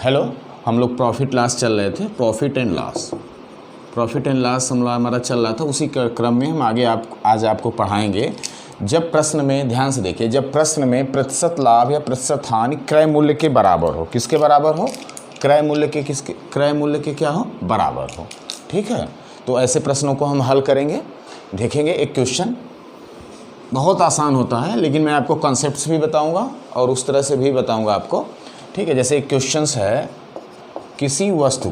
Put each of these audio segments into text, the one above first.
Hello, हम लोग profit loss चल रहे थे। प्रॉफिट एंड लॉस हमारा चल रहा था। उसी क्रम में हम आगे आज आपको पढ़ाएंगे। जब प्रश्न में ध्यान से देखिए, जब प्रश्न में प्रतिशत लाभ या प्रतिशत हानि क्रय मूल्य के बराबर हो, किसके बराबर हो? क्रय मूल्य के क्या हो? बराबर हो। ठीक है, तो ऐसे प्रश्नों को हम हल करेंगे। देखेंगे एक क्वेश्चन बहुत आसान होता है, लेकिन मैं आपको कॉन्सेप्ट्स भी बताऊंगा और उस तरह से भी बताऊंगा आपको। ठीक है, जैसे एक क्वेश्चन है, किसी वस्तु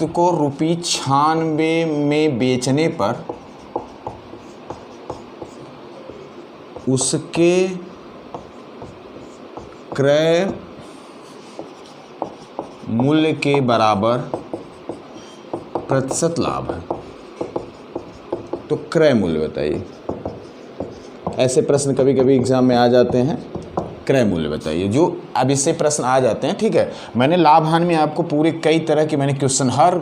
को ₹96 में बेचने पर उसके क्रय मूल्य के बराबर प्रतिशत लाभ है, तो क्रय मूल्य बताइए। ऐसे प्रश्न कभी कभी एग्जाम में आ जाते हैं। क्रय मूल्य बताइए, जो अब इससे प्रश्न आ जाते हैं। ठीक है, मैंने लाभ हानि में आपको पूरे कई तरह के मैंने क्वेश्चन, हर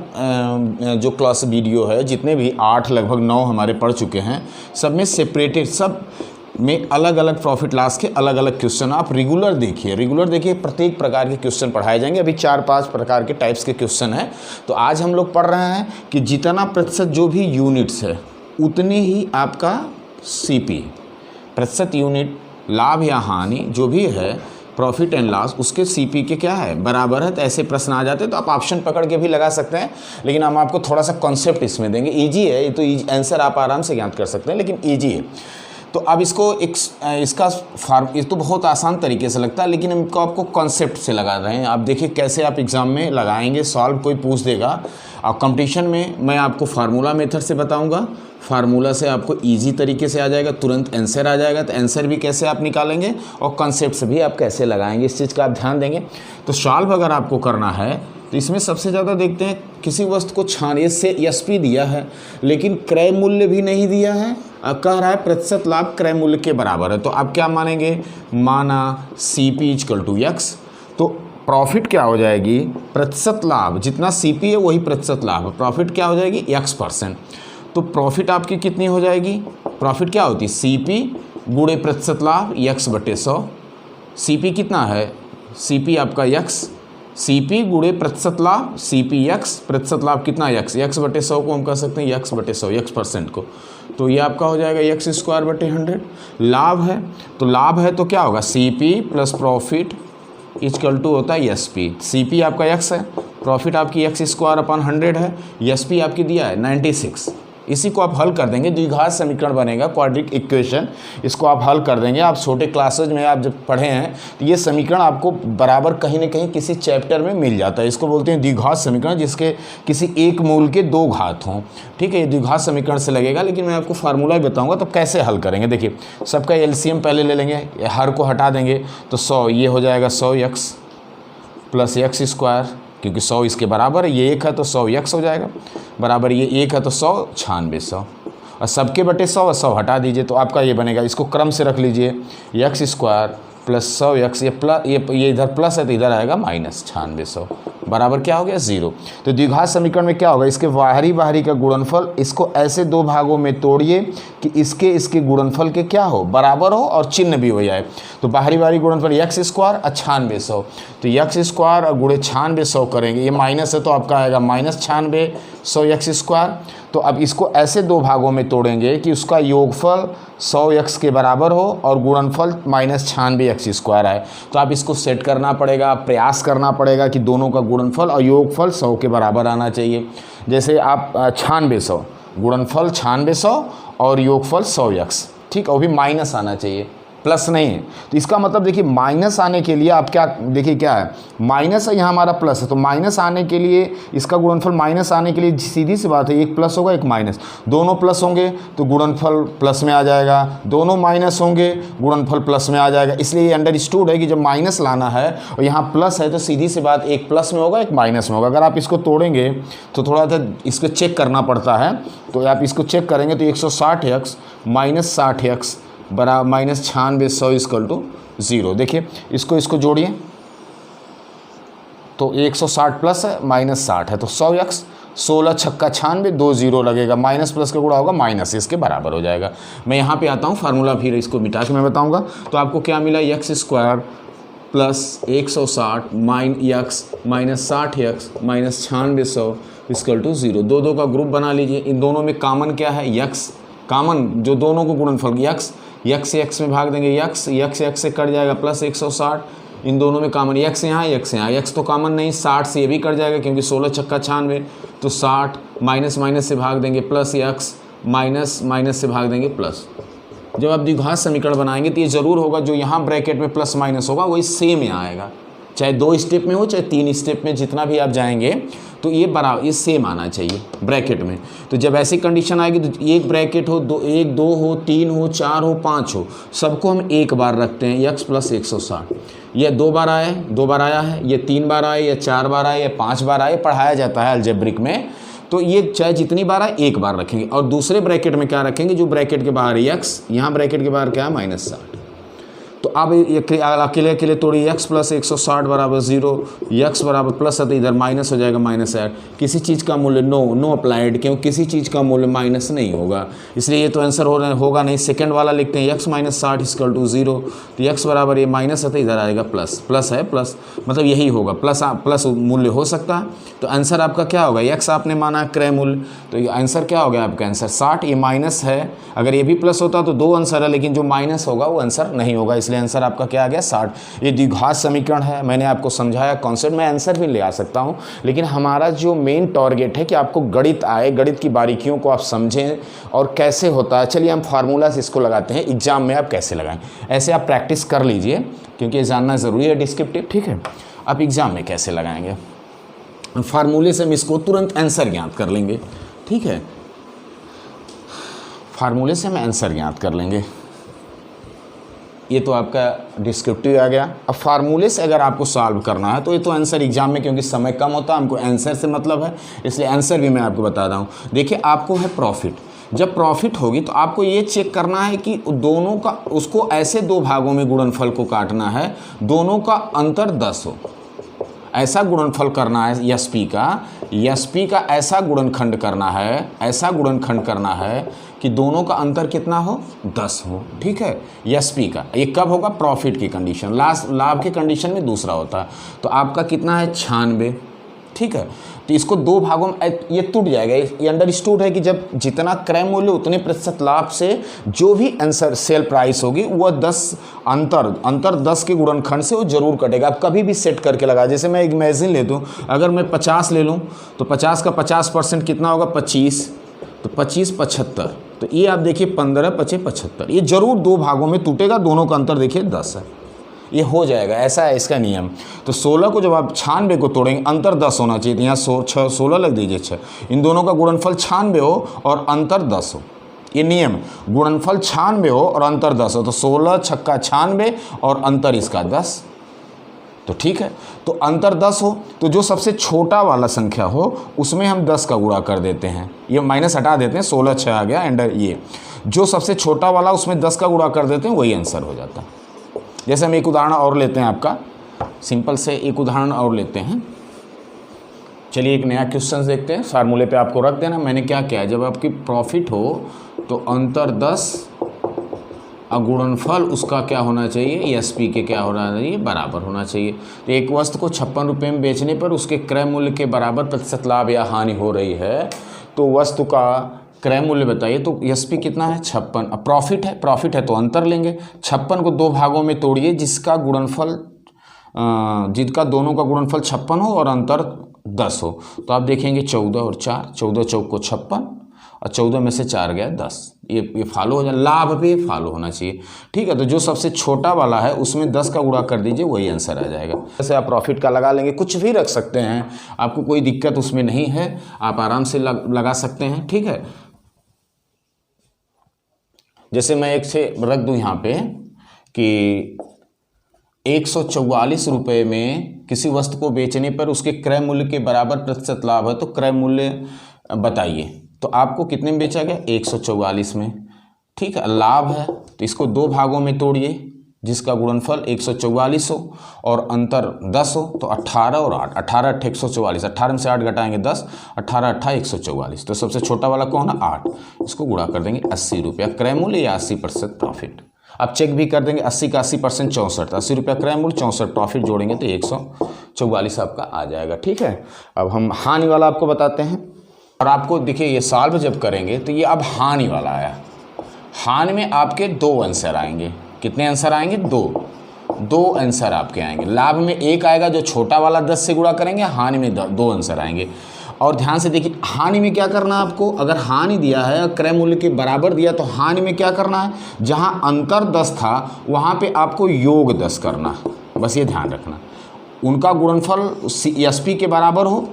जो क्लास वीडियो है, जितने भी 8 लगभग 9 हमारे पढ़ चुके हैं, सब में सेपरेटेड, सब में अलग अलग प्रॉफिट लॉस के अलग अलग क्वेश्चन आप रेगुलर देखिए। प्रत्येक प्रकार के क्वेश्चन पढ़ाए जाएंगे। अभी 4-5 प्रकार के टाइप्स के क्वेश्चन हैं। तो आज हम लोग पढ़ रहे हैं कि जितना प्रतिशत जो भी यूनिट्स है, उतने ही आपका सीपी, प्रतिशत यूनिट लाभ या हानि जो भी है, प्रॉफिट एंड लॉस, उसके सीपी के क्या है? बराबर है। तो ऐसे प्रश्न आ जाते हैं। तो आप ऑप्शन पकड़ के भी लगा सकते हैं, लेकिन हम आपको थोड़ा सा कॉन्सेप्ट इसमें देंगे। ईजी है ये, तो आंसर आप आराम से ज्ञात कर सकते हैं, लेकिन ईजी है। तो अब इसको ये तो बहुत आसान तरीके से लगता है, लेकिन इनको आपको कॉन्सेप्ट से लगा रहे हैं। आप देखिए कैसे आप एग्ज़ाम में लगाएंगे, सॉल्व कोई पूछ देगा, और कंपटीशन में मैं आपको फार्मूला मेथड से बताऊंगा। फार्मूला से आपको इजी तरीके से आ जाएगा, तुरंत आंसर आ जाएगा। तो आंसर भी कैसे आप निकालेंगे और कॉन्सेप्ट भी आप कैसे लगाएंगे, इस चीज़ का आप ध्यान देंगे। तो सॉल्व अगर आपको करना है, तो इसमें सबसे ज़्यादा देखते हैं, किसी वस्तु को छानिए से एसपी दिया है, लेकिन क्रय मूल्य भी नहीं दिया है, कह रहा है प्रतिशत लाभ क्रय मूल्य के बराबर है। तो आप क्या मानेंगे? माना CP = X, तो प्रॉफिट क्या हो जाएगी? प्रतिशत लाभ, जितना CP है वही प्रतिशत लाभ, प्रॉफिट क्या हो जाएगी? X%। तो प्रॉफिट आपकी कितनी हो जाएगी? प्रॉफिट क्या होती है? CP गुणे प्रतिशत लाभ X/100। CP कितना है? CP आपका X, CP गुणे प्रतिशत लाभ CPX, प्रतिशत लाभ कितना? X/100 को हम कह सकते हैं X/100, X% को। तो ये आपका हो जाएगा X²/100। लाभ है, तो लाभ है तो क्या होगा? CP प्लस प्रॉफिट = होता है SP। CP आपका X है, प्रॉफिट आपकी X²/100 है, SP आपकी दिया है 96। इसी को आप हल कर देंगे, द्विघात समीकरण बनेगा, क्वाड्रिक इक्वेशन। इसको आप हल कर देंगे। आप छोटे क्लासेज में आप जब पढ़े हैं, तो ये समीकरण आपको बराबर कहीं ना कहीं किसी चैप्टर में मिल जाता है। इसको बोलते हैं द्विघात समीकरण, जिसके किसी एक मूल के 2 घात हों। ठीक है, ये द्विघात समीकरण से लगेगा, लेकिन मैं आपको फार्मूला ही बताऊँगा। तो कैसे हल करेंगे, देखिए, सबका LCM पहले ले लेंगे, हर को हटा देंगे, तो 100 ये हो जाएगा 100X + X², क्योंकि 100 इसके बराबर है। ये 1 है तो 100X हो जाएगा, बराबर ये 1 है तो 100 9600, और सबके बटे 100 और 100 हटा दीजिए, तो आपका ये बनेगा। इसको क्रम से रख लीजिए, X² + 100X, ये इधर प्लस है तो इधर आएगा -9600, बराबर क्या हो गया? 0। तो द्विघात समीकरण में क्या होगा? इसके बाहरी का गुणनफल, इसको ऐसे 2 भागों में तोड़िए कि इसके गुणनफल के क्या हो? बराबर हो और चिन्ह भी हो जाए। तो बाहरी गुणनफल X² और 9600, तो X² और गुणे 9600 करेंगे, ये माइनस है तो आपका आएगा -9600 X²। तो अब इसको ऐसे 2 भागों में तोड़ेंगे कि उसका योगफल 100X के बराबर हो और गुणनफल -96 X² आए। तो आप इसको सेट करना पड़ेगा, प्रयास करना पड़ेगा कि दोनों का गुणनफल और योगफल 100 के बराबर आना चाहिए। जैसे आप 9600, गुणनफल 9600 और योगफल 100X, ठीक है, वो भी माइनस आना चाहिए, प्लस नहीं है। तो इसका मतलब देखिए, माइनस आने के लिए आप क्या, देखिए क्या है, माइनस है, यहाँ हमारा प्लस है, तो माइनस आने के लिए, इसका गुणनफल माइनस आने के लिए सीधी सी बात है, एक प्लस होगा एक माइनस, दोनों प्लस होंगे तो गुणनफल प्लस में आ जाएगा, दोनों माइनस होंगे गुणनफल प्लस में आ जाएगा। इसलिए ये अंडरस्टूड है कि जब माइनस लाना है और यहाँ प्लस है, तो सीधी सी बात, एक प्लस में होगा एक माइनस में होगा। अगर आप इसको तोड़ेंगे तो थोड़ा सा इसको चेक करना पड़ता है, तो आप इसको चेक करेंगे तो 160X - 60X बराबर -9600 = 0। देखिए इसको जोड़िए, तो 160 प्लस है -60 है, तो 100X 16 छक्का 96, 2 0 लगेगा, माइनस प्लस का गुणा होगा माइनस, इसके बराबर हो जाएगा। मैं यहाँ पे आता हूँ फार्मूला, फिर इसको मिटा के मैं बताऊँगा। तो आपको क्या मिला, x square plus 160 x minus 60 minus 9600 equal to 0। दो दो का ग्रुप बना लीजिए। इन दोनों में कॉमन क्या है, यक्स कॉमन, जो दोनों को गुणनफल यक्स यक्स में भाग देंगे, यक्स से कट जाएगा प्लस 160। इन दोनों में कॉमन यक्स यहाँ यक्स तो कॉमन नहीं, 60 से ये भी कट जाएगा क्योंकि 16 छक्का 96, तो 60 माइनस से भाग देंगे प्लस यक्स माइनस से भाग देंगे प्लस। जब आप द्विघात समीकरण बनाएंगे तो ये ज़रूर होगा जो यहाँ ब्रैकेट में प्लस माइनस होगा वही सेम यहाँ आएगा, चाहे 2 स्टेप में हो चाहे 3 स्टेप में, जितना भी आप जाएंगे तो ये बराबर, ये सेम आना चाहिए ब्रैकेट में। तो जब ऐसी कंडीशन आएगी तो एक ब्रैकेट हो, 1 2 हो, 3 हो, 4 हो, 5 हो, सबको हम एक बार रखते हैं, यक्स प्लस 160। ये 2 बार आया है, ये 3 बार आए, या 4 बार आए, या 5 बार आए, पढ़ाया जाता है अलजेब्रिक में। तो ये चाहे जितनी बार आए एक बार रखेंगे। और दूसरे ब्रैकेट में क्या रखेंगे, जो ब्रैकेट के बाहर यक्स, यहाँ ब्रैकेट के बाहर क्या है -60। तो अब ये अकेले तोड़िए, यक्स प्लस 160 बराबर 0, यक्स बराबर प्लस है तो इधर माइनस हो जाएगा -8। किसी चीज़ का मूल्य नो अप्लाइड, क्यों, किसी चीज़ का मूल्य माइनस नहीं होगा, इसलिए ये तो आंसर होगा नहीं। सेकंड वाला लिखते हैं, यक्स माइनस 60 इक्वल टू 0, तो यक्स बराबर ये माइनस है तो इधर आएगा प्लस है, प्लस मतलब यही होगा, प्लस मूल्य हो सकता है। तो आंसर आपका क्या होगा, यक्स आपने माना क्रय मूल्य, तो ये आंसर क्या हो गया आपका आंसर 60। ये माइनस है, अगर ये भी प्लस होता तो 2 आंसर है, लेकिन जो माइनस होगा वो आंसर नहीं होगा, इसलिए आंसर आपका क्या आ गया 60। ये द्विघात समीकरण है, मैंने आपको समझाया कॉन्सेप्ट, मैं आंसर भी ले आ सकता हूँ, लेकिन हमारा जो मेन टारगेट है कि आपको गणित आए, गणित की बारीकियों को आप समझें और कैसे होता है। चलिए हम फार्मूला से इसको लगाते हैं, एग्जाम में आप कैसे लगाएं, ऐसे आप प्रैक्टिस कर लीजिए क्योंकि ये जानना ज़रूरी है डिस्क्रिप्टिव, ठीक है। आप एग्जाम में कैसे लगाएंगे, फार्मूले से हम इसको तुरंत आंसर ज्ञात कर लेंगे, ठीक है। फार्मूले से हम आंसर ज्ञात कर लेंगे। ये तो आपका डिस्क्रिप्टिव आ गया। अब फार्मूले से अगर आपको सॉल्व करना है तो ये तो आंसर एग्जाम में, क्योंकि समय कम होता है, हमको आंसर से मतलब है, इसलिए आंसर भी मैं आपको बता रहा हूँ। देखिए आपको है प्रॉफिट, जब प्रॉफिट होगी तो आपको ये चेक करना है कि दोनों का, उसको ऐसे 2 भागों में गुणनफल को काटना है, दोनों का अंतर 10 हो, ऐसा गुणनफल करना है। एसपी का ऐसा गुणनखंड करना है कि दोनों का अंतर कितना हो, 10 हो, ठीक है। एसपी का ये कब होगा, प्रॉफिट की कंडीशन, लाभ की कंडीशन में दूसरा होता है। तो आपका कितना है 96, ठीक है। तो इसको 2 भागों में ये टूट जाएगा। ये अंडरस्टूड है कि जब जितना क्रय मूल्य उतने प्रतिशत लाभ से जो भी आंसर सेल प्राइस होगी वह 10 अंतर 10 के गुणनखंड से वो जरूर कटेगा। आप कभी भी सेट करके लगा, जैसे मैं इमेजिन लेता हूँ, अगर मैं 50 ले लूँ तो 50 का 50% कितना होगा 25, तो 25 75, तो ये आप देखिए 15 25 75, ये जरूर 2 भागों में टूटेगा, दोनों का अंतर देखिए 10 है, ये हो जाएगा, ऐसा है इसका नियम। तो 16 को जब आप 96 को तोड़ेंगे, अंतर 10 होना चाहिए, तो यहाँ 16 लग दीजिए 6, इन दोनों का गुणनफल 96 हो और अंतर 10 हो, ये नियम, गुणनफल 96 हो और अंतर 10 हो, तो 16 छक्का 96 और अंतर इसका 10, तो ठीक है। तो अंतर 10 हो तो जो सबसे छोटा वाला संख्या हो उसमें हम 10 का गुणा कर देते हैं, ये माइनस हटा देते हैं, 16 6 आ गया, एंड ये जो सबसे छोटा वाला उसमें 10 का गुणा कर देते हैं, वही आंसर हो जाता है। जैसे हम एक उदाहरण और लेते हैं, आपका सिंपल से एक उदाहरण और लेते हैं। चलिए एक नया क्वेश्चन देखते हैं, फार्मूले पे आपको रख देना। मैंने क्या किया, जब आपकी प्रॉफिट हो तो अंतर 10 गुणनफल उसका क्या होना चाहिए, एसपी के क्या होना चाहिए, बराबर होना चाहिए। तो एक वस्तु को 56 रुपये में बेचने पर उसके क्रय मूल्य के बराबर प्रतिशत लाभ या हानि हो रही है, तो वस्तु का क्रय मूल्य बताइए। तो एसपी कितना है 56, अब प्रॉफिट है तो अंतर लेंगे। 56 को 2 भागों में तोड़िए, जिसका दोनों का गुणनफल 56 हो और अंतर 10 हो, तो आप देखेंगे 14 और 4, 14 चौक को 56 और 14 में से 4 गया 10, ये फॉलो हो जाए, लाभ भी फॉलो होना चाहिए, ठीक है। तो जो सबसे छोटा वाला है उसमें 10 का गुणा कर दीजिए, वही आंसर आ जाएगा। जैसे आप प्रॉफिट का लगा लेंगे, कुछ भी रख सकते हैं, आपको कोई दिक्कत उसमें नहीं है, आप आराम से लगा सकते हैं, ठीक है। जैसे मैं एक से रख दूं यहाँ पे कि 144 रुपये में किसी वस्तु को बेचने पर उसके क्रय मूल्य के बराबर प्रतिशत लाभ है, तो क्रय मूल्य बताइए। तो आपको कितने में बेचा गया 144 में, ठीक है। लाभ है तो इसको 2 भागों में तोड़िए, जिसका गुणनफल 144 हो और अंतर 10 हो, तो 18 और 8, 18 8 144, 18 में से 8 घटाएंगे 10, 18 8 144, तो सबसे छोटा वाला कौन है 8, इसको गुणा कर देंगे 80 रुपया क्रय मूल्य या 80% प्रॉफिट। अब चेक भी कर देंगे 80 का 80% 64, 80 रुपया क्रय मूल्य 64 प्रॉफिट जोड़ेंगे तो 144 आपका आ जाएगा। ठीक है, अब हम हानि वाला आपको बताते हैं। और आपको देखिए ये सॉल्व जब करेंगे तो ये अब हानि वाला आया। हानि में आपके 2 आंसर आएंगे। कितने आंसर आएंगे? 2 आंसर आपके आएंगे। लाभ में 1 आएगा जो छोटा वाला 10 से गुणा करेंगे, हानि में 2 आंसर आएंगे। और ध्यान से देखिए हानि में क्या करना है आपको, अगर हानि दिया है क्रय मूल्य के बराबर दिया तो हानि में क्या करना है, जहां अंतर 10 था वहां पे आपको योग 10 करना है, बस ये ध्यान रखना। उनका गुणनफल एसपी के बराबर हो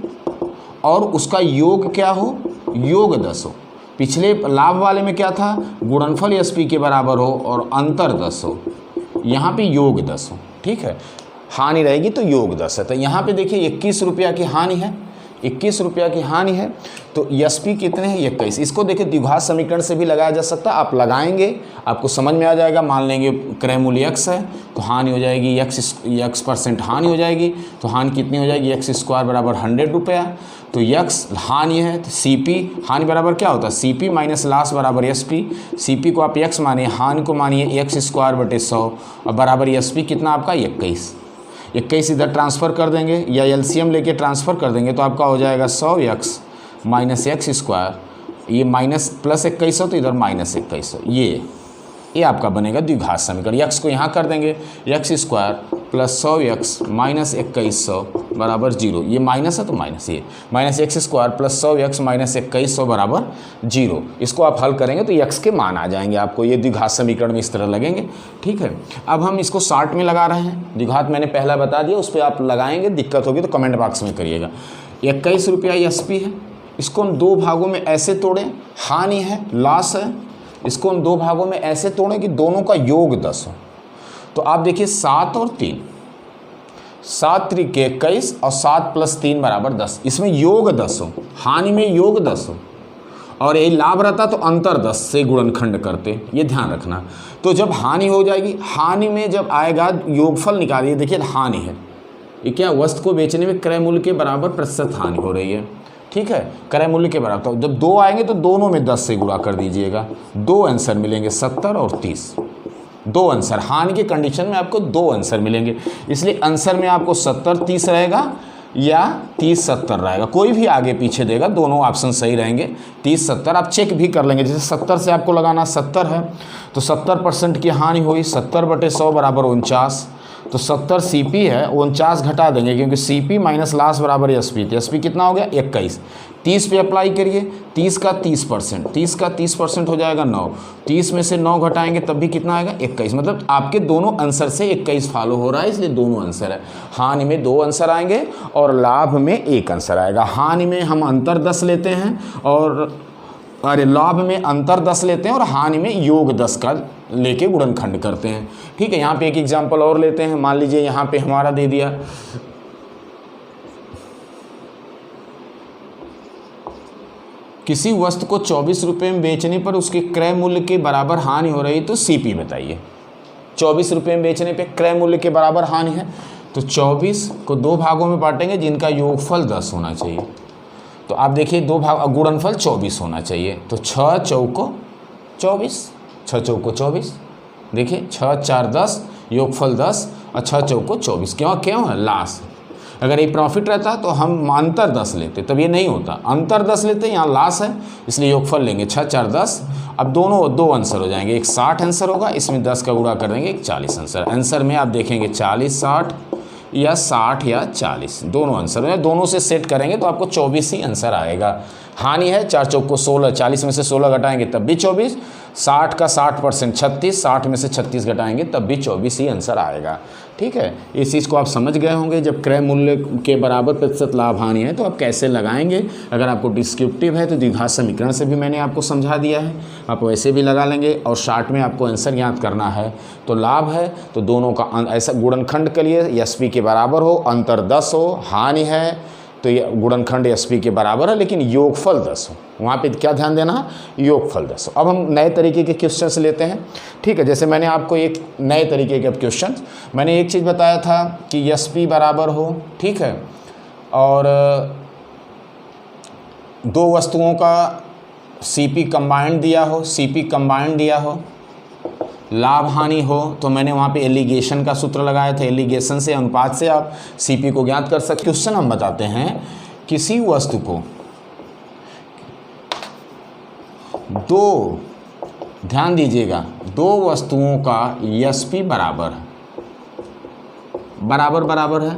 और उसका योग क्या हो, योग 10 हो। पिछले लाभ वाले में क्या था, गुणनफल एसपी के बराबर हो और अंतर 10 हो, यहाँ पे योग 10 हो। ठीक है, हानि रहेगी तो योग 10 है। तो यहाँ पे देखिए 21 रुपया की हानि है, 21 रुपया की हानि है, तो एसपी कितने हैं 21। इसको देखिए द्विघात समीकरण से भी लगाया जा सकता है, आप लगाएंगे आपको समझ में आ जाएगा। मान लेंगे क्रय मूल्य x है तो हानि हो जाएगी x% हानि हो जाएगी, तो हानि कितनी हो जाएगी x² बराबर 100 रुपया। तो x हानि है तो CP हानि बराबर क्या होता है, CP माइनस लास बराबर SP। CP को आप x मानिए, हानि को मानिए x² बटे 100 और बराबर SP कितना आपका 21 इधर ट्रांसफ़र कर देंगे या एलसीएम लेके ट्रांसफ़र कर देंगे तो आपका हो जाएगा 100x माइनस x², ये माइनस प्लस 21 हो तो इधर माइनस 21 हो। ये आपका बनेगा द्विघात समीकरण। x को यहाँ कर देंगे x² प्लस 100x माइनस 2100 बराबर 0, ये माइनस है तो माइनस, ये minus x² plus 100x minus 2100 बराबर 0। इसको आप हल करेंगे तो x के मान आ जाएंगे आपको, ये द्विघात समीकरण में इस तरह लगेंगे। ठीक है, अब हम इसको 60 में लगा रहे हैं। द्विघात मैंने पहला बता दिया, उस पर आप लगाएंगे, दिक्कत होगी तो कमेंट बॉक्स में करिएगा। 21 रुपया एसपी है, इसको हम 2 भागों में ऐसे तोड़ें, हानि है लॉस है, इसको हम 2 भागों में ऐसे तोड़ें कि दोनों का योग 10 हो। तो आप देखिए 7 और 3, 7 त्रिक 21 और 7 प्लस 3 बराबर 10, इसमें योग 10 हो, हानि में योग 10 हो और यही लाभ रहता तो अंतर 10 से गुणनखंड करते, ये ध्यान रखना। तो जब हानि हो जाएगी, हानि में जब आएगा योगफल निकालिए, देखिए हानि है, ये क्या, वस्तु को बेचने में क्रय मूल्य के बराबर प्रतिशत हानि हो रही है। ठीक है, क्रय मूल्य के बराबर, तो जब 2 आएंगे तो दोनों में 10 से गुणा कर दीजिएगा, 2 आंसर मिलेंगे 70 और 30। 2 आंसर, हानि के कंडीशन में आपको 2 आंसर मिलेंगे, इसलिए आंसर में आपको 70 30 रहेगा या 30 70 रहेगा, कोई भी आगे पीछे देगा, दोनों ऑप्शन सही रहेंगे। 30 70 आप चेक भी कर लेंगे, जैसे 70 से आपको लगाना 70 है तो 70% की हानि हुई, 70 बटे 100 बराबर 49, तो 70 CP है, 49 घटा देंगे क्योंकि CP माइनस लास बराबर SP, तो SP कितना हो गया 21। 30 पे अप्लाई करिए, 30 का 30%, 30 का 30% हो जाएगा 9, 30 में से 9 घटाएंगे तब भी कितना आएगा 21। मतलब आपके दोनों आंसर से 21 फॉलो हो रहा है, इसलिए दोनों आंसर है। हानि में 2 आंसर आएंगे और लाभ में 1 आंसर आएगा। हानि में हम अंतर 10 लेते हैं और लाभ में अंतर 10 लेते हैं और हानि में योग 10 का लेके गुणनखंड करते हैं। ठीक है, यहाँ पे एक एग्जांपल और लेते हैं। मान लीजिए यहाँ पे हमारा दे दिया किसी वस्तु को 24 रुपये में बेचने पर उसके क्रय मूल्य के बराबर हानि हो रही, तो CP बताइए। 24 रुपये में बेचने पे क्रय मूल्य के बराबर हानि है, तो 24 को 2 भागों में बांटेंगे जिनका योगफल 10 होना चाहिए। तो आप देखिए 2 भाग, गुणनफल 24 होना चाहिए, तो 6 चौको 24, 6 चौको 24, देखिए 6 4 10, योगफल 10 और 6 चौको 24। क्यों है लास। अगर ये प्रॉफिट रहता तो हम अंतर 10 लेते, तब ये नहीं होता, अंतर 10 लेते, यहाँ लास है इसलिए योगफल लेंगे 6 4 10। अब दोनों 2 आंसर हो जाएंगे, एक 60 आंसर होगा, इसमें 10 का गुणा कर देंगे, एक 40 आंसर। आंसर में आप देखेंगे 40 60 या 60 या 40, दोनों आंसर है। दोनों से सेट करेंगे तो आपको 24 ही आंसर आएगा। हानि है 4 चौको 16, 40 में से 16 घटाएंगे तब भी 24, 60 का 60% 36, 60 में से 36 घटाएंगे तब भी 24 ही आंसर आएगा। ठीक है, इस चीज़ को आप समझ गए होंगे। जब क्रय मूल्य के बराबर प्रतिशत लाभ हानि है तो आप कैसे लगाएंगे। अगर आपको डिस्क्रिप्टिव है तो द्विघात समीकरण से भी मैंने आपको समझा दिया है, आप वैसे भी लगा लेंगे। और शार्ट में आपको आंसर याद करना है, तो लाभ है तो दोनों का ऐसा गुणनखंड के लिए SP के बराबर हो, अंतर 10 हो, हानि है तो ये गुणनखंड SP के बराबर है, लेकिन योगफल 10 हो। वहाँ पे क्या ध्यान देना है, योगफल 10 हो। अब हम नए तरीके के क्वेश्चंस लेते हैं, ठीक है। जैसे मैंने आपको एक नए तरीके के क्वेश्चन, मैंने एक चीज़ बताया था कि SP बराबर हो, ठीक है, और दो वस्तुओं का CP कंबाइंड दिया हो, CP कंबाइंड दिया हो, लाभ हानि हो, तो मैंने वहाँ पे एलिगेशन का सूत्र लगाया था। एलिगेशन से, अनुपात से आप CP को ज्ञात कर सकते। क्वेश्चन हम बताते हैं, किसी वस्तु को दो, ध्यान दीजिएगा, दो वस्तुओं का SP बराबर है,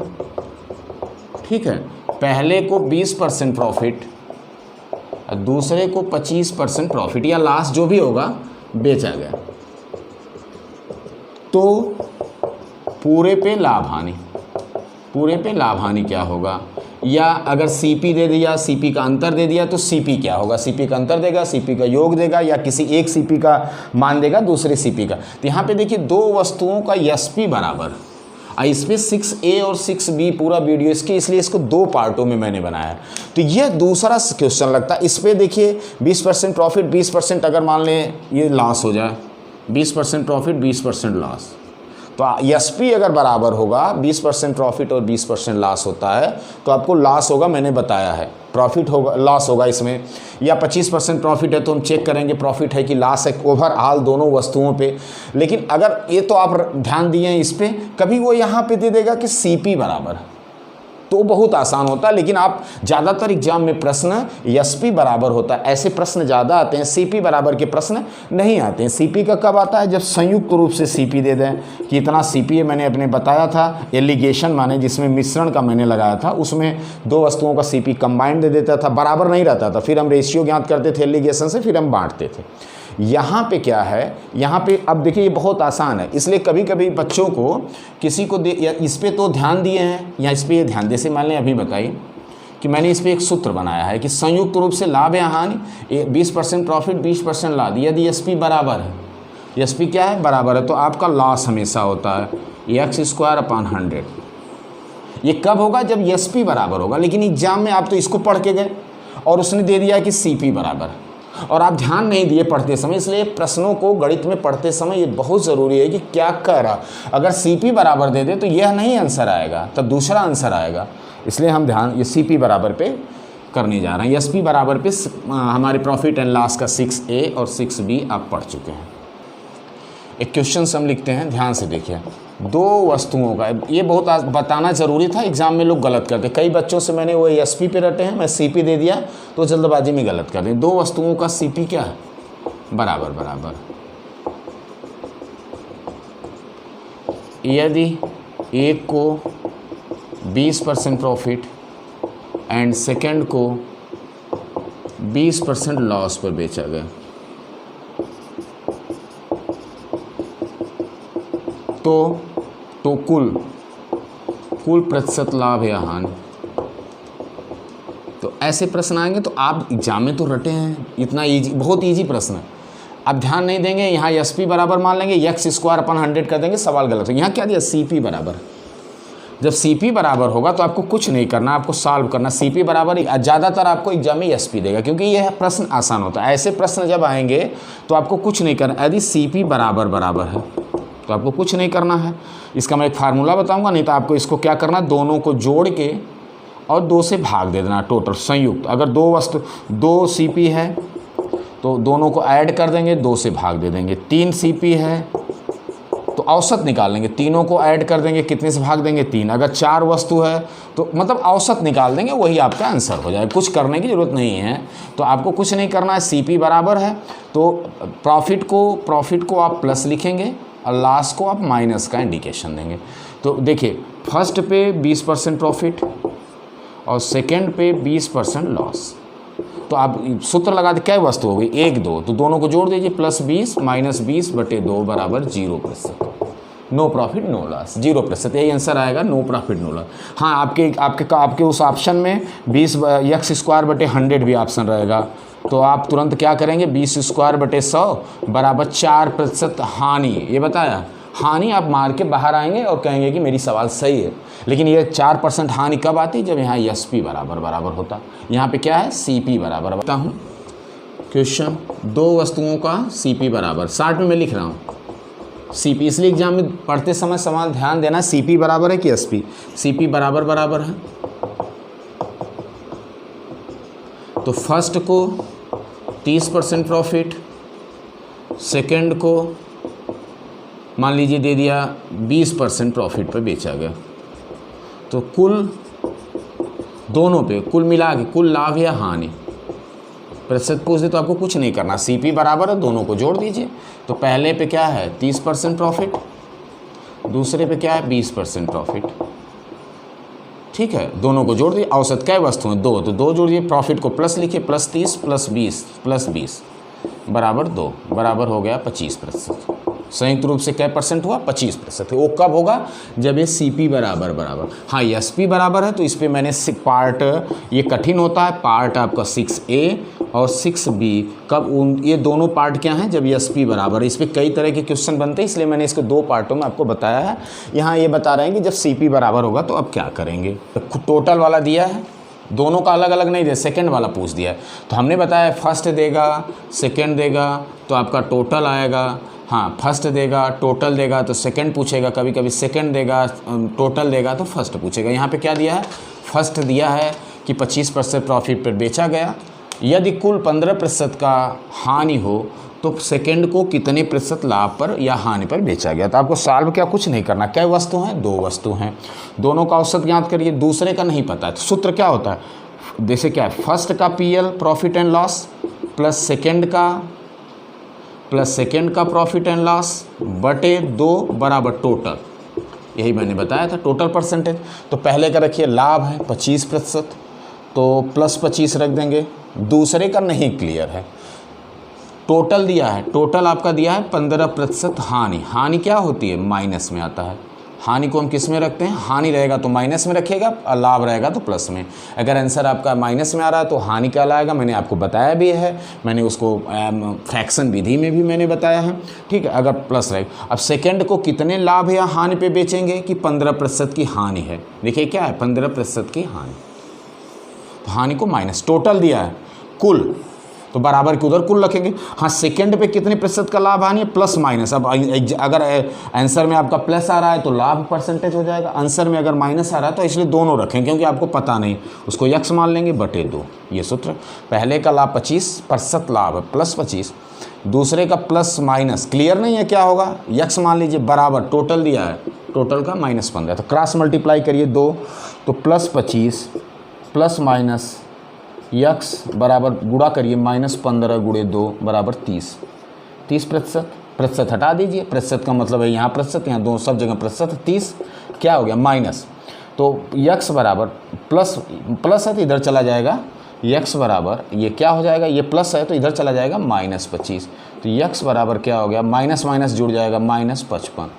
ठीक है। पहले को 20% प्रॉफिट, दूसरे को 25% प्रॉफिट या लॉस जो भी होगा बेचा गया, तो पूरे पे लाभ हानि, पूरे पे लाभ हानि क्या होगा। या अगर CP दे दिया, CP का अंतर दे दिया, तो CP क्या होगा, CP का अंतर देगा, CP का योग देगा, या किसी एक CP का मान देगा दूसरे CP का। तो यहाँ पे देखिए दो वस्तुओं का SP बराबर, इस पर 6A और 6B पूरा वीडियो इसके, इसलिए इसको दो पार्टों में मैंने बनाया। तो यह दूसरा क्वेश्चन लगता है। इस पर देखिए 20% प्रॉफिट, 20% अगर मान लें ये लॉस हो जाए, 20% प्रॉफिट 20% लॉस, तो SP अगर बराबर होगा, 20% प्रॉफिट और 20% लॉस होता है, तो आपको लॉस होगा, मैंने बताया है, प्रॉफिट होगा, लॉस होगा इसमें। या 25% प्रॉफिट है तो हम चेक करेंगे प्रॉफिट है कि लॉस है, ओवरऑल दोनों वस्तुओं पे। लेकिन अगर ये तो आप ध्यान दिए हैं इस पर, कभी वो यहाँ पे दे देगा कि CP बराबर, तो बहुत आसान होता है। लेकिन आप ज़्यादातर एग्जाम में प्रश्न SP बराबर होता है, ऐसे प्रश्न ज़्यादा आते हैं, CP बराबर के प्रश्न नहीं आते हैं। CP का कब आता है, जब संयुक्त रूप से CP दे दें कि इतना CP है। मैंने अपने बताया था एलिगेशन माने जिसमें मिश्रण का मैंने लगाया था, उसमें दो वस्तुओं का CP कंबाइंड दे देता था, बराबर नहीं रहता था, फिर हम रेशियो ज्ञात करते थे एलिगेशन से, फिर हम बांटते थे। यहाँ पे क्या है, यहाँ पे अब देखिए ये बहुत आसान है, इसलिए कभी कभी बच्चों को किसी को इस पे तो ध्यान दिए हैं या इस पे ये ध्यान, जैसे मान लें अभी बताइए कि मैंने इस पे एक सूत्र बनाया है कि संयुक्त रूप से लाभ या हानि 20% प्रॉफिट 20% लाभ, यदि SP बराबर है, SP क्या है, बराबर है, तो आपका लॉस हमेशा होता है x²/100। ये कब होगा, जब SP बराबर होगा। लेकिन एग्जाम में आप तो इसको पढ़ के गए और उसने दे दिया कि CP बराबर, और आप ध्यान नहीं दिए पढ़ते समय। इसलिए प्रश्नों को गणित में पढ़ते समय ये बहुत ज़रूरी है कि क्या कह रहा। अगर CP बराबर दे दे तो यह नहीं आंसर आएगा, तब दूसरा आंसर आएगा। इसलिए हम ध्यान ये CP बराबर पे करने जा रहे हैं। SP बराबर पे हमारे प्रॉफिट एंड लॉस का 6A और 6B आप पढ़ चुके हैं। एक क्वेश्चन हम लिखते हैं, ध्यान से देखिए। दो वस्तुओं का, ये बहुत बताना ज़रूरी था, एग्जाम में लोग गलत करते। कई बच्चों से मैंने वो SP पे रटे हैं, मैं CP दे दिया तो जल्दबाजी में गलत कर दें। दो वस्तुओं का CP क्या है, बराबर बराबर। यदि एक को 20% प्रॉफिट एंड सेकंड को 20% लॉस पर बेचा गया, तो कुल प्रतिशत लाभ या हानि। तो ऐसे प्रश्न आएंगे तो आप एग्जाम में तो रटे हैं, इतना इजी, बहुत इजी प्रश्न है। आप ध्यान नहीं देंगे, यहाँ SP बराबर मान लेंगे, x²/100 कर देंगे, सवाल गलत हो। यहाँ क्या दिया, CP बराबर। जब CP बराबर होगा तो आपको कुछ नहीं करना, आपको सॉल्व करना। CP बराबर, ज़्यादातर आपको एग्जाम में SP देगा क्योंकि यह प्रश्न आसान होता है। ऐसे प्रश्न जब आएंगे तो आपको कुछ नहीं करना। यदि CP बराबर बराबर है तो आपको कुछ नहीं करना है। इसका मैं एक फार्मूला बताऊंगा, नहीं तो आपको इसको क्या करना, दोनों को जोड़ के और 2 से भाग दे देना, टोटल संयुक्त। अगर दो CP है तो दोनों को ऐड कर देंगे, 2 से भाग दे देंगे। 3 CP है तो औसत निकाल लेंगे, तीनों को ऐड कर देंगे, कितने से भाग देंगे, 3। अगर 4 वस्तु है तो मतलब औसत निकाल देंगे, वही आपका आंसर हो जाएगा। कुछ करने की ज़रूरत नहीं है, तो आपको कुछ नहीं करना है। CP बराबर है तो प्रॉफिट को आप प्लस लिखेंगे और लॉस को आप माइनस का इंडिकेशन देंगे। तो देखिए फर्स्ट पे 20% प्रॉफिट और सेकंड पे 20% लॉस। तो आप सूत्र लगा दे, क्या वस्तु हो गई, 1 2, तो दोनों को जोड़ दीजिए, +20 - 20/2 बराबर 0%। नो प्रॉफिट नो लॉस, 0%, यही आंसर आएगा, नो प्रॉफिट नो लॉस। हाँ, आपके उस ऑप्शन में 20 x²/100 भी ऑप्शन रहेगा, तो आप तुरंत क्या करेंगे, 20²/100 बराबर 4% हानि। ये बताया हानि आप मार के बाहर आएंगे और कहेंगे कि मेरी सवाल सही है। लेकिन ये 4% हानि कब आती, जब यहाँ SP बराबर बराबर होता। यहाँ पे क्या है, CP बराबर बता हूँ। क्वेश्चन, दो वस्तुओं का CP बराबर, 60 में मैं लिख रहा हूँ CP, इसलिए एग्जाम में पढ़ते समय सवाल ध्यान देना CP बराबर है कि SP। CP बराबर बराबर है तो फर्स्ट को 30% प्रॉफिट, सेकंड को मान लीजिए दे दिया 20% प्रॉफिट पर बेचा गया, तो कुल दोनों पे कुल मिला के कुल लाभ या हानि प्रतिशत पूछ दे तो आपको कुछ नहीं करना, CP बराबर है, दोनों को जोड़ दीजिए। तो पहले पे क्या है 30% प्रॉफिट, दूसरे पे क्या है 20% प्रॉफिट, ठीक है, दोनों को जोड़ दिए। औसत क्या वस्तु है 2, तो 2 जोड़िए, प्रॉफिट को प्लस लिखिए, +30 + 20 बराबर 2, बराबर हो गया 25%। संयुक्त रूप से क्या % हुआ 25%। वो कब होगा, जब ये CP बराबर बराबर, हाँ SP बराबर है, तो इस पर मैंने पार्ट, ये कठिन होता है, पार्ट आपका 6A और 6B, कब ये दोनों पार्ट क्या हैं, जब SP बराबर है। इस पर कई तरह के क्वेश्चन बनते हैं, इसलिए मैंने इसको 2 पार्टों में आपको बताया है। यहाँ ये बता रहे हैं कि जब CP बराबर होगा तो अब क्या करेंगे। टोटल वाला दिया है, दोनों का अलग अलग नहीं दिया, सेकंड वाला पूछ दिया है। तो हमने बताया फर्स्ट देगा, सेकंड देगा, तो आपका टोटल आएगा। हाँ, फर्स्ट देगा, टोटल देगा तो सेकंड पूछेगा, कभी कभी सेकंड देगा, टोटल देगा तो फर्स्ट पूछेगा। यहाँ पे क्या दिया है, फर्स्ट दिया है कि 25% प्रॉफिट पर बेचा गया, यदि कुल 15% का हानि हो तो सेकंड को कितने प्रतिशत लाभ पर या हानि पर बेचा गया। तो आपको सॉल्व क्या, कुछ नहीं करना। क्या वस्तु हैं, 2 वस्तु हैं, दोनों का औसत ज्ञात करिए, दूसरे का नहीं पता है तो सूत्र क्या होता है, जैसे क्या है, फर्स्ट का PL profit and loss plus second का प्रॉफिट एंड लॉस बटे 2 बराबर टोटल। यही मैंने बताया था टोटल परसेंटेज। तो पहले का रखिए लाभ है 25%, तो +25 रख देंगे, दूसरे का नहीं क्लियर है। टोटल दिया है, टोटल आपका दिया है 15% हानि। हानि क्या होती है, माइनस में आता है। हानि को हम किस में रखते हैं, हानि रहेगा तो माइनस में रखिएगा और लाभ रहेगा तो प्लस में। अगर आंसर आपका माइनस में आ रहा है तो हानि क्या लाएगा, मैंने आपको बताया भी है, मैंने उसको फ्रैक्शन विधि में भी मैंने बताया है, ठीक है। अगर प्लस रहेगा, अब सेकंड को कितने लाभ या हानि पे बेचेंगे कि 15% की हानि है। देखिए क्या है 15% की हानि, तो हानि को माइनस, टोटल दिया है कुल, तो बराबर के उधर कुल रखेंगे। हाँ, सेकंड पे कितने प्रतिशत का लाभ हानि है, प्लस माइनस। अब अगर आंसर में आपका प्लस आ रहा है तो लाभ परसेंटेज हो जाएगा, आंसर में अगर माइनस आ रहा है तो इसलिए दोनों रखें, क्योंकि आपको पता नहीं, उसको यक्स मान लेंगे बटे 2। ये सूत्र, पहले का लाभ 25% लाभ है +25, दूसरे का प्लस माइनस क्लियर नहीं है क्या होगा, यक्स मान लीजिए बराबर, टोटल दिया है, टोटल का -15, तो क्रॉस मल्टीप्लाई करिए 2, तो +25 प्लस माइनस यक्स बराबर गुणा करिए -15 × 2 बराबर 30%। प्रतिशत हटा दीजिए, प्रतिशत का मतलब है यहाँ प्रतिशत, यहाँ दो सब जगह प्रतिशत, 30 क्या हो गया माइनस, तो यक्स बराबर प्लस है तो इधर चला जाएगा, यक्स बराबर ये क्या हो जाएगा, ये प्लस है तो इधर चला जाएगा -25, तो यक्स बराबर क्या हो गया, माइनस माइनस जुड़ जाएगा -55,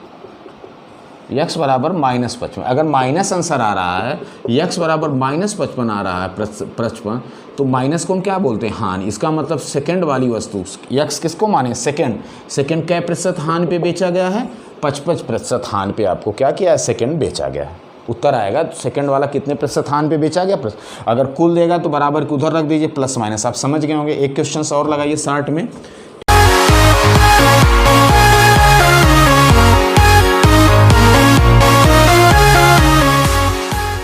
यक्स बराबर -55। अगर माइनस आंसर आ रहा है, यक्स बराबर -55 आ रहा है 55, तो माइनस को हम क्या बोलते हैं, हानि। इसका मतलब सेकंड वाली वस्तु, यक्स किसको माने, सेकंड क्या प्रतिशत हानि पे बेचा गया है, 55% हानि पे आपको क्या किया है, सेकंड बेचा गया है। उत्तर आएगा सेकंड वाला कितने प्रतिशत हानि पे बेचा गया, अगर कुल देगा तो बराबर के उधर रख दीजिए, प्लस माइनस। आप समझ गए होंगे। एक क्वेश्चन और लगाइए 60 में,